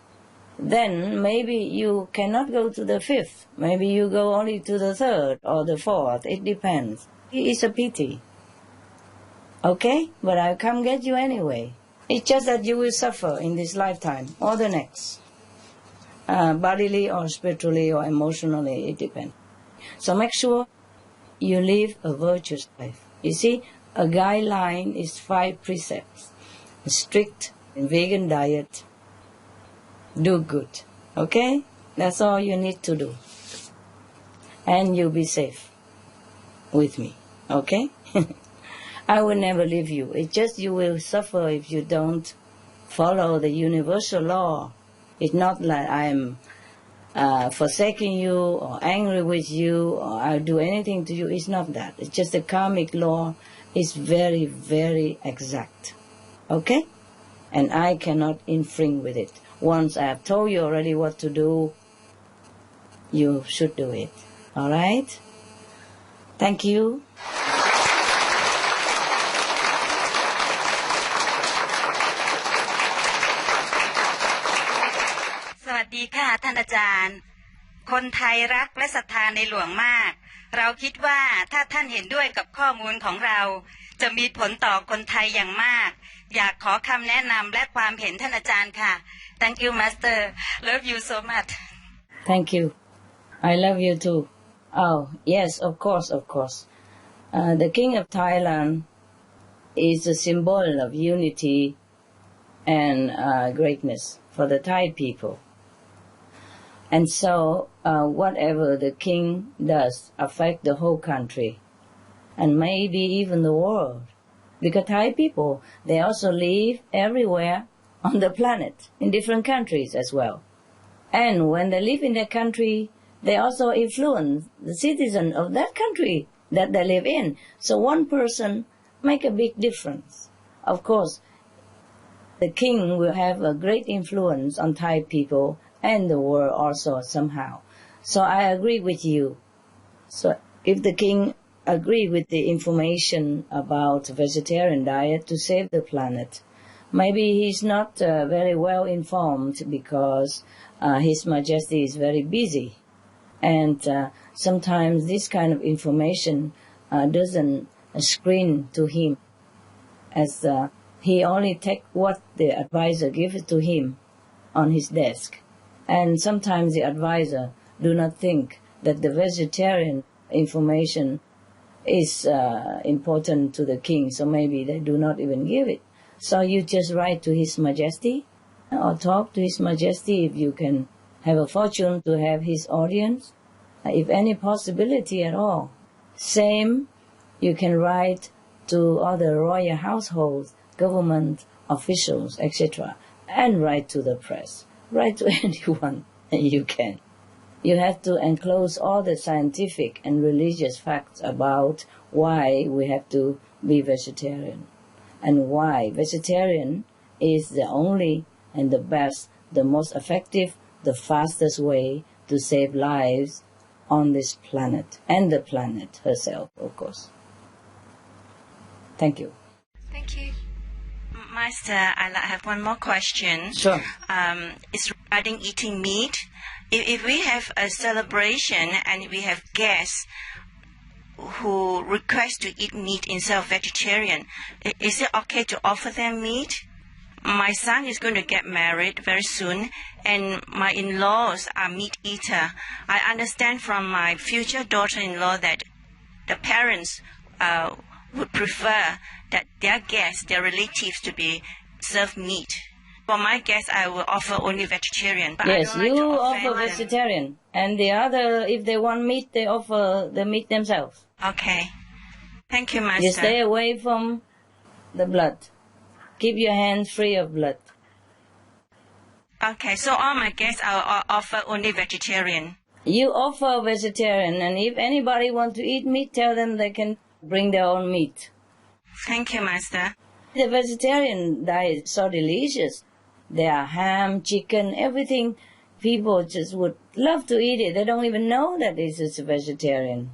then maybe you cannot go to the 5th. Maybe you go only to the 3rd or the 4th. It depends. It's a pity. Okay? But I'll come get you anyway. It's just that you will suffer in this lifetime or the next. Bodily or spiritually or emotionally, it depends. So make sure you live a virtuous life. You see, a guideline is 5 precepts. A strict vegan diet. Do good. Okay? That's all you need to do. And you'll be safe with me. Okay? I will never leave you. It's just you will suffer if you don't follow the universal law. It's not like I'm forsaking you or angry with you or I'll do anything to you. It's not that. It's just the karmic law is very, very exact. Okay? And I cannot infringe with it. Once I have told you already what to do, you should do it. All right? Thank you. สวัสดีค่ะท่านอาจารย์คนไทยรักและศรัทธาในหลวงมากเราคิดว่าถ้าท่านเห็นด้วยกับข้อมูลของเราจะมีผลต่อคนไทยอย่างมากอยากขอคำแนะนำและความเห็นท่านอาจารย์ค่ะ Thank you Master love you so much Thank you I love you too Oh yes of course the King of Thailand is a symbol of unity and greatness for the Thai people. And so whatever the king does affect the whole country and maybe even the world. Because Thai people, they also live everywhere on the planet, in different countries as well. And when they live in their country, they also influence the citizen of that country that they live in. So one person make a big difference. Of course, the king will have a great influence on Thai people and the world also somehow. So I agree with you. So if the king agree with the information about vegetarian diet to save the planet, maybe he's not very well informed because His Majesty is very busy. And sometimes this kind of information doesn't screen to him, as he only take what the advisor gives to him on his desk. And sometimes the advisor do not think that the vegetarian information is important to the king, so maybe they do not even give it. So you just write to His Majesty or talk to His Majesty if you can have a fortune to have his audience, if any possibility at all. Same, you can write to other royal households, government officials, etc., and write to the press. Write to anyone you can. You have to enclose all the scientific and religious facts about why we have to be vegetarian and why vegetarian is the only and the best, the most effective, the fastest way to save lives on this planet and the planet herself, of course. Thank you. Thank you. Master, I have one more question. Sure. It's regarding eating meat. If we have a celebration and we have guests who request to eat meat instead of vegetarian, is it okay to offer them meat? My son is going to get married very soon, and my in-laws are meat eater. I understand from my future daughter-in-law that the parents would prefer that their guests, their relatives, to be served meat. For my guests, I will offer only vegetarian. But Yes, I don't like you to offer offend them. vegetarian, and the other, if they want meat, they offer the meat themselves. Okay. Thank you, Master. You stay away from the blood. Keep your hands free of blood. Okay, so all my guests I'll offer only vegetarian. You offer vegetarian, and if anybody want to eat meat, tell them they can bring their own meat. Thank you, Master. The vegetarian diet is so delicious. There are ham, chicken, everything. People just would love to eat it. They don't even know that this is vegetarian.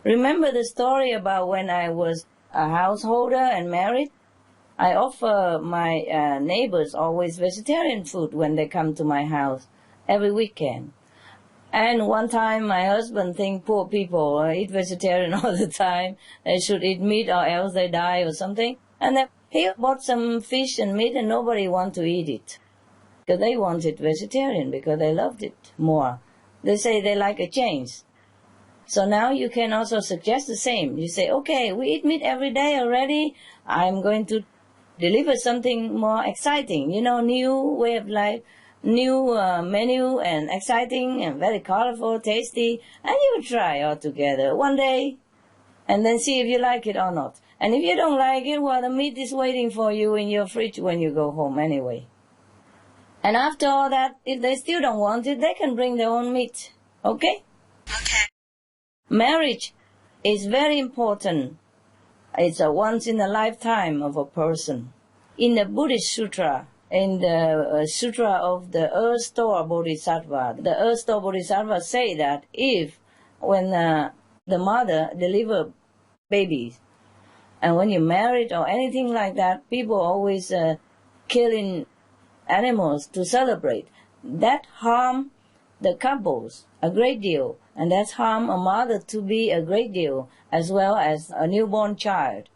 Remember the story about when I was a householder and married? I offer my neighbors always vegetarian food when they come to my house every weekend. And one time my husband think poor people eat vegetarian all the time. They should eat meat or else they die or something. And then he bought some fish and meat and nobody want to eat it. Because they wanted vegetarian because they loved it more. They say they like a change. So now you can also suggest the same. You say, okay, we eat meat every day already. I'm going to deliver something more exciting, new way of life, new menu and exciting and very colorful, tasty, and you try all together one day and then see if you like it or not. And if you don't like it, well, the meat is waiting for you in your fridge when you go home anyway. And after all that, if they still don't want it, they can bring their own meat. Okay? Okay. Marriage is very important. It's a once in a lifetime of a person. In the Buddhist Sutra, in the Sutra of the Earth Store Bodhisattva, the Earth Store Bodhisattva say that when the mother delivers babies, and when you're married or anything like that, people always killing animals to celebrate. That harm the couples a great deal, and that's harm a mother to be a great deal, as well as a newborn child.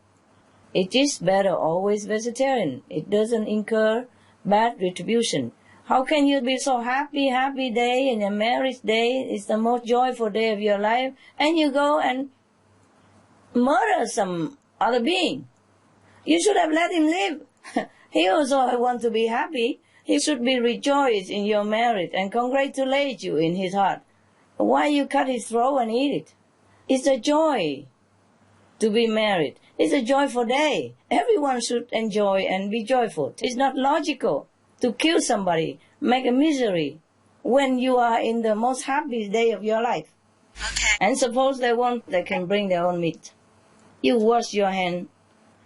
It is better always vegetarian. It doesn't incur bad retribution. How can you be so happy day in a marriage day? It's the most joyful day of your life, and you go and murder some other being. You should have let him live. He also want to be happy. He should be rejoiced in your marriage and congratulate you in his heart. Why you cut his throat and eat it? It's a joy to be married. It's a joyful day. Everyone should enjoy and be joyful. It's not logical to kill somebody, make a misery when you are in the most happy day of your life. Okay. And suppose they want, they can bring their own meat. You wash your hand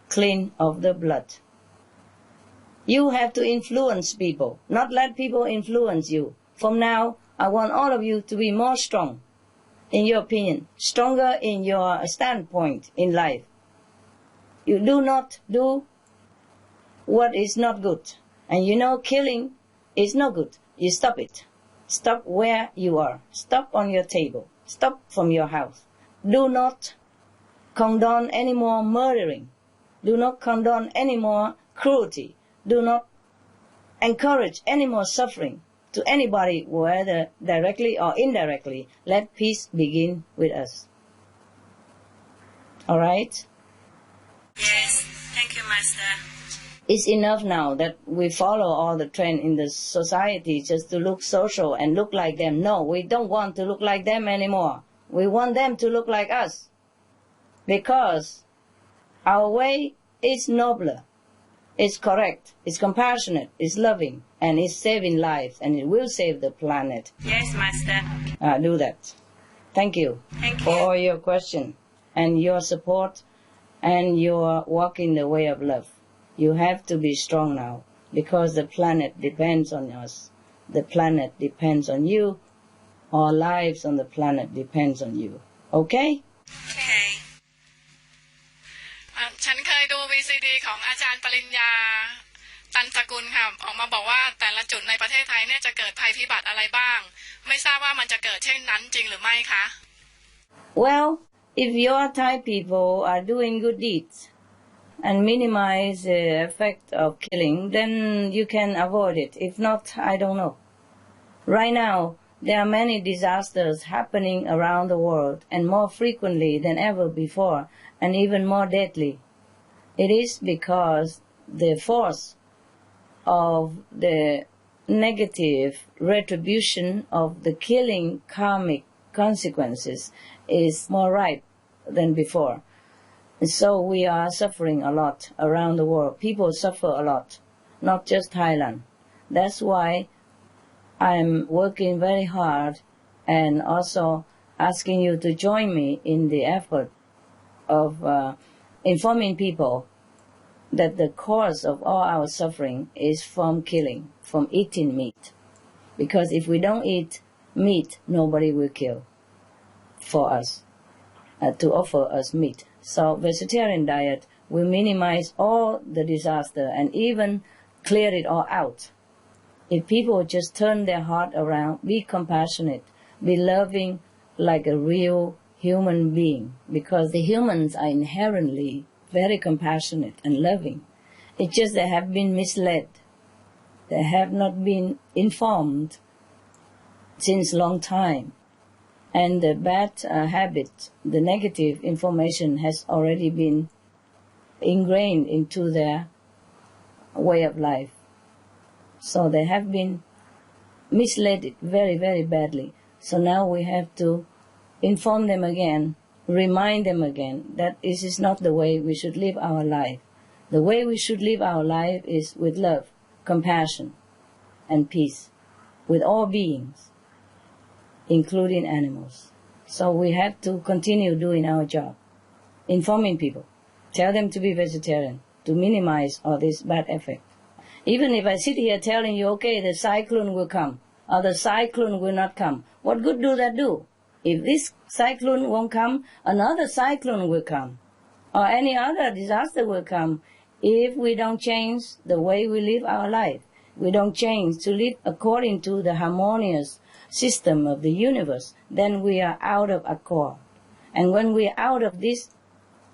clean of the blood. You have to influence people, not let people influence you. From now, I want all of you to be more strong in your opinion, stronger in your standpoint in life. You do not do what is not good. And you know killing is not good. You stop it. Stop where you are. Stop on your table. Stop from your house. Do not condone any more murdering. Do not condone any more cruelty. Do not encourage any more suffering to anybody, whether directly or indirectly. Let peace begin with us. All right? Yes, thank you, Master. It's enough now that we follow all the trend in the society just to look social and look like them. No, we don't want to look like them anymore. We want them to look like us. Because our way is nobler, it's correct, it's compassionate, it's loving, and it's saving lives, and it will save the planet. Yes, Master. Do that. Thank you. Thank you for your question and your support and your walk in the way of love. You have to be strong now because the planet depends on us. The planet depends on you. Our lives on the planet depends on you. Okay? Okay. ฉันเคยดู VCD ของอาจารย์ปริญญาตันสกุลค่ะออกมาบอกว่าแต่ละจุดในประเทศไทยเนี่ยจะเกิดภัยพิบัติอะไรบ้างไม่ทราบว่ามันจะเกิดเช่นนั้นจริงหรือไม่คะ Well, if your Thai people are doing good deeds and minimize the effect of killing, then you can avoid it. If not, I don't know. Right now, there are many disasters happening around the world and more frequently than ever before and even more deadly. It is because the force of the negative retribution of the killing karmic consequences is more ripe than before. And so we are suffering a lot around the world. People suffer a lot, not just Thailand. That's why I'm working very hard and also asking you to join me in the effort of informing people that the cause of all our suffering is from killing, from eating meat. Because if we don't eat meat, nobody will kill for us, to offer us meat. So vegetarian diet will minimize all the disaster and even clear it all out. If people just turn their heart around, be compassionate, be loving like a real human being, because the humans are inherently very compassionate and loving. It's just they have been misled. They have not been informed since long time. And the bad habit, the negative information has already been ingrained into their way of life. So they have been misled very, very badly. So now we have to inform them again, remind them again that this is not the way we should live our life. The way we should live our life is with love, compassion, and peace with all beings, including animals. So we have to continue doing our job, informing people, tell them to be vegetarian, to minimize all this bad effect. Even if I sit here telling you, okay, the cyclone will come, or the cyclone will not come, what good do that do? If this cyclone won't come, another cyclone will come, or any other disaster will come. If we don't change the way we live our life, we don't change to live according to the harmonious system of the universe, then we are out of accord. And when we are out of this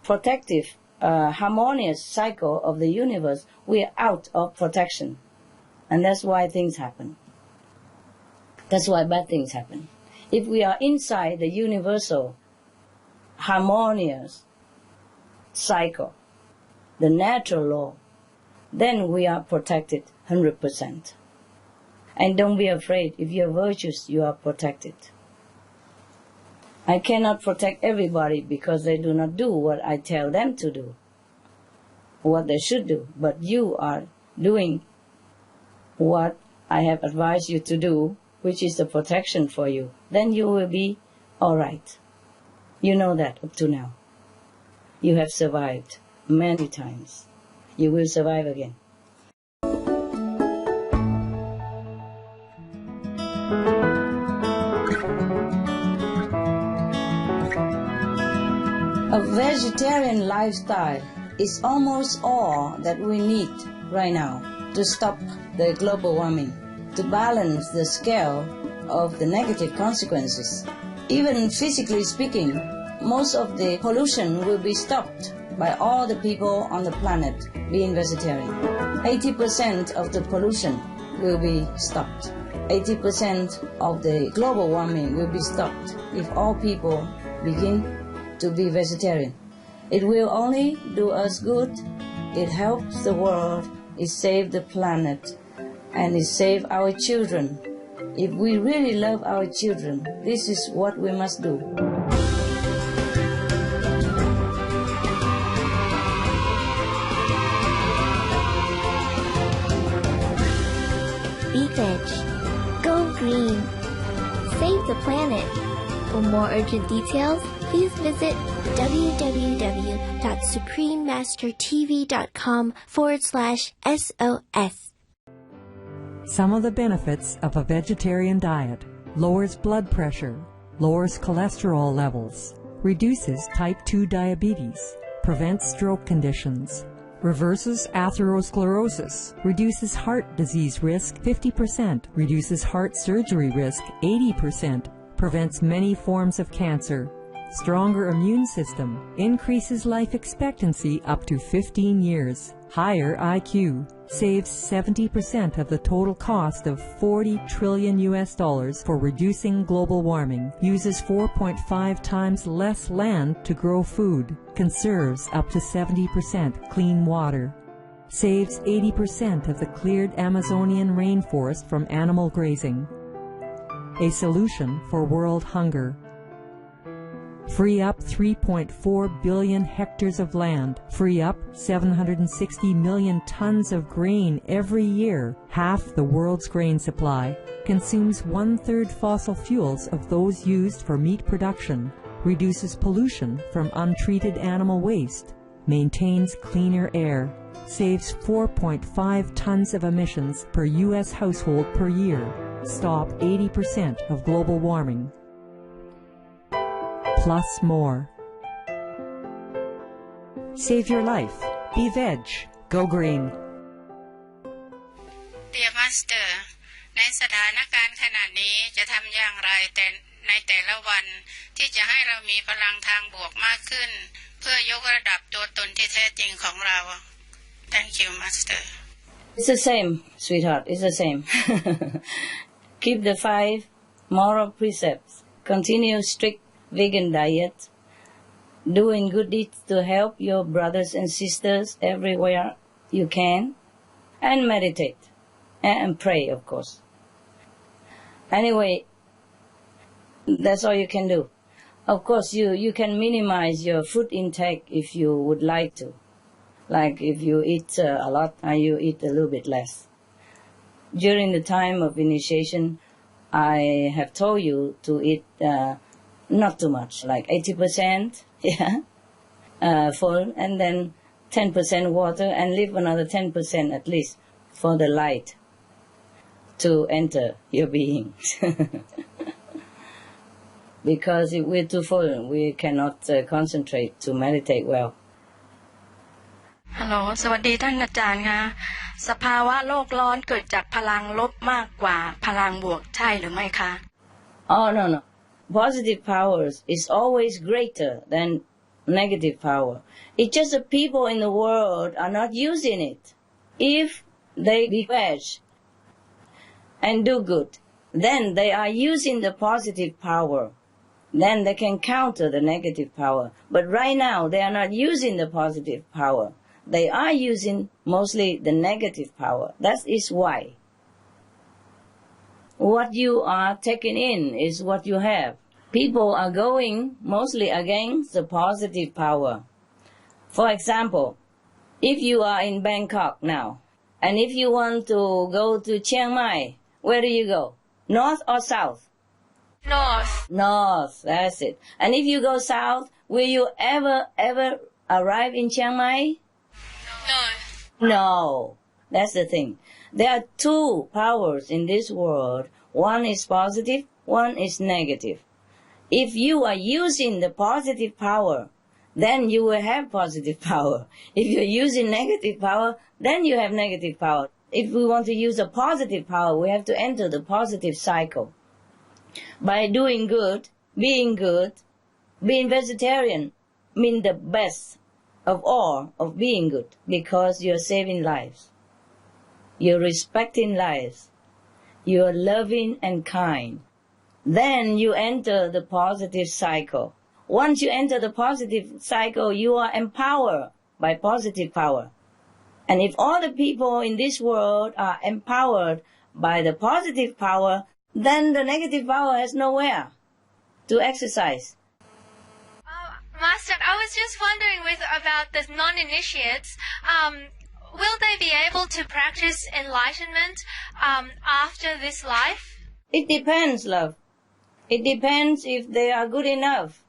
protective, harmonious cycle of the universe, we are out of protection. And that's why things happen. That's why bad things happen. If we are inside the universal, harmonious cycle, the natural law, then we are protected 100%. And don't be afraid. If you are virtuous, you are protected. I cannot protect everybody because they do not do what I tell them to do, what they should do. But you are doing what I have advised you to do, which is the protection for you. Then you will be all right. You know that up to now. You have survived. many times. You will survive again. A vegetarian lifestyle is almost all that we need right now to stop the global warming, to balance the scale of the negative consequences. Even physically speaking, most of the pollution will be stopped by all the people on the planet being vegetarian. 80% of the pollution will be stopped. 80% of the global warming will be stopped if all people begin to be vegetarian. It will only do us good. It helps the world. It saves the planet. And it saves our children. If we really love our children, this is what we must do. Be veg. Go green. Save the planet. For more urgent details, please visit www.suprememastertv.com/SOS. Some of the benefits of a vegetarian diet: lowers blood pressure, lowers cholesterol levels, reduces type 2 diabetes, prevents stroke conditions, reverses atherosclerosis, reduces heart disease risk 50%, reduces heart surgery risk 80%, prevents many forms of cancer, stronger immune system, increases life expectancy up to 15 years, higher IQ, saves 70% of the total cost of $40 trillion for reducing global warming, uses 4.5 times less land to grow food, conserves up to 70% clean water, saves 80% of the cleared Amazonian rainforest from animal grazing. A solution for world hunger. Free up 3.4 billion hectares of land, free up 760 million tons of grain every year, half the world's grain supply, consumes 1/3 fossil fuels of those used for meat production, reduces pollution from untreated animal waste, maintains cleaner air, saves 4.5 tons of emissions per U.S. household per year, stop 80% of global warming. Plus more. Save your life. Be veg. Go green. Dear Master ในสถานการณ์ขณะนี้จะทำอย่างไรในแต่ละวันที่จะให้เรามีพลังทางบวกมากขึ้นเพื่อยกระดับตัวตนที่แท้จริงของเรา Thank you Master It's the same, sweetheart. It's the same. Keep the 5 moral precepts. Continue strict vegan diet. Doing good deeds to help your brothers and sisters everywhere you can. And meditate. And pray, of course. Anyway, that's all you can do. Of course, you can minimize your food intake if you would like to. Like if you eat a lot, you eat a little bit less. During the time of initiation, I have told you to eat not too much, like 80%, full, and then 10% water, and leave another 10% at least for the light to enter your being. Because if we're too full, we cannot concentrate to meditate well. ฮัลโหลสวัสดีท่านอาจารย์ค่ะสภาวะโลกร้อนเกิดจากพลังลบมากกว่าพลังบวกใช่หรือไม่คะ Oh, no. Positive powers is always greater than negative power. It's just that people in the world are not using it. If they be veg and do good, then they are using the positive power. Then they can counter the negative power. But right now, they are not using the positive power. They are using mostly the negative power. That is why. What you are taking in is what you have. People are going mostly against the positive power. For example, if you are in Bangkok now, and if you want to go to Chiang Mai, where do you go? North or south? North. North, that's it. And if you go south, will you ever arrive in Chiang Mai? No. No. That's the thing. There are two powers in this world. One is positive, one is negative. If you are using the positive power, then you will have positive power. If you're using negative power, then you have negative power. If we want to use a positive power, we have to enter the positive cycle. By doing good, being vegetarian means the best of all of being good, because you're saving lives. You're respecting lives. You're loving and kind. Then you enter the positive cycle. Once you enter the positive cycle, you are empowered by positive power. And if all the people in this world are empowered by the positive power, then the negative power has nowhere to exercise. Master, I was just wondering about the non-initiates. Will they be able to practice enlightenment after this life? It depends, love. It depends if they are good enough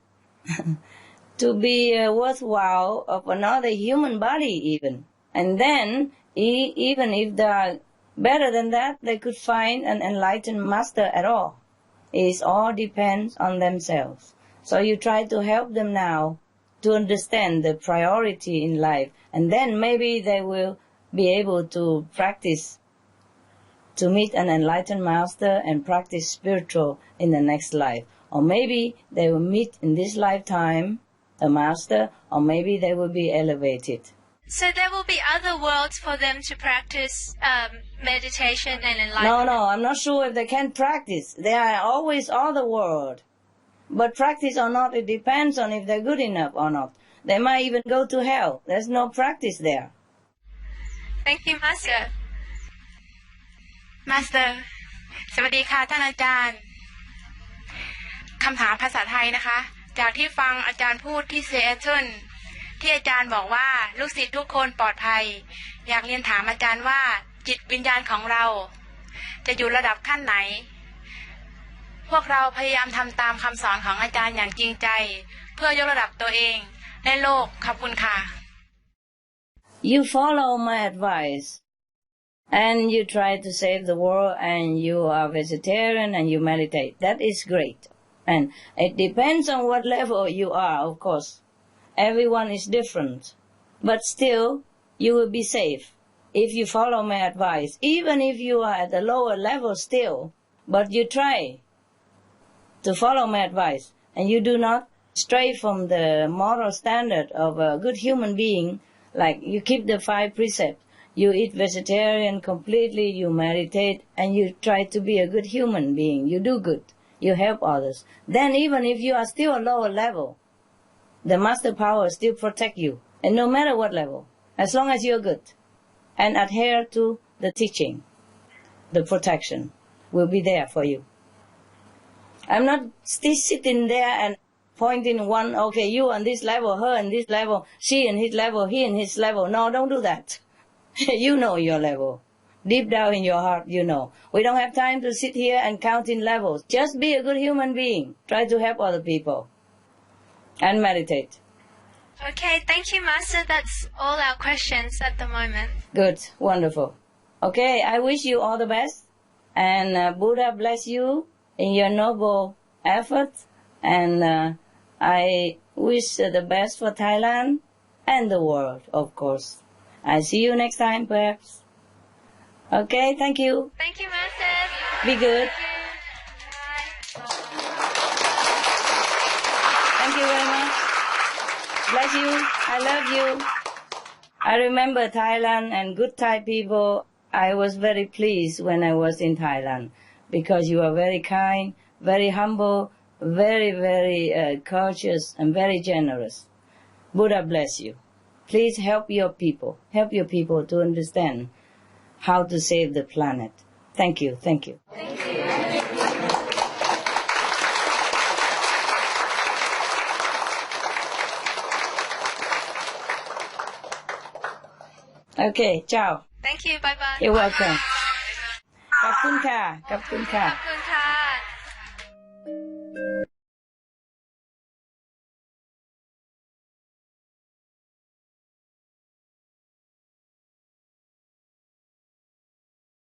to be worthwhile of another human body even. And then, even if they are better than that, they could find an enlightened master at all. It all depends on themselves. So you try to help them now to understand the priority in life, and then maybe they will be able to practice to meet an enlightened master and practice spiritual in the next life. Or maybe they will meet in this lifetime a master, or maybe they will be elevated. So there will be other worlds for them to practice meditation and enlightenment? No, I'm not sure if they can practice. There are always other worlds. But practice or not, it depends on if they're good enough or not. They might even go to hell. There's no practice there. Thank you, Master. Master สวัสดีค่ะท่านอาจารย์คำถามภาษาไทยนะคะจากที่ฟังอาจารย์พูดที่ซีแอตเทิลที่อาจารย์บอกว่าลูกศิษย์ทุกคนปลอดภัยอยากเรียนถามอาจารย์ว่าจิตวิญญาณของเราจะอยู่ระดับขั้นไหนพวกเราพยายามทำตามคำสอนของอาจารย์อย่างจริงใจเพื่อยกระดับตัวเองและโลกขอบคุณค่ะ You follow my advice and you try to save the world and you are vegetarian and you meditate. That is great. And it depends on what level you are, of course. Everyone is different. But still, you will be safe if you follow my advice. Even if you are at a lower level still, but you try to follow my advice and you do not stray from the moral standard of a good human being, like you keep the 5 precepts, you eat vegetarian completely, you meditate, and you try to be a good human being. You do good. You help others. Then even if you are still a lower level, the master power still protect you. And no matter what level, as long as you're good and adhere to the teaching, the protection will be there for you. I'm not still sitting there and pointing one, okay, you on this level, her on this level, she on his level, he on his level. No, don't do that. You know your level. Deep down in your heart, you know. We don't have time to sit here and count in levels. Just be a good human being. Try to help other people. And meditate. Okay, thank you, Master. That's all our questions at the moment. Good, wonderful. Okay, I wish you all the best. And Buddha bless you in your noble efforts. And I wish the best for Thailand and the world, of course. I see you next time, perhaps. Okay, thank you. Thank you, Master. Be good. Thank you very much. Bless you. I love you. I remember Thailand and good Thai people. I was very pleased when I was in Thailand because you are very kind, very humble, very, very courteous and very generous. Buddha bless you. Please help your people. Help your people to understand how to save the planet. Thank you. Thank you. Thank you. Okay, ciao. Thank you. Bye bye. You're welcome. ขอบคุณค่ะ ขอบคุณค่ะ ขอบคุณ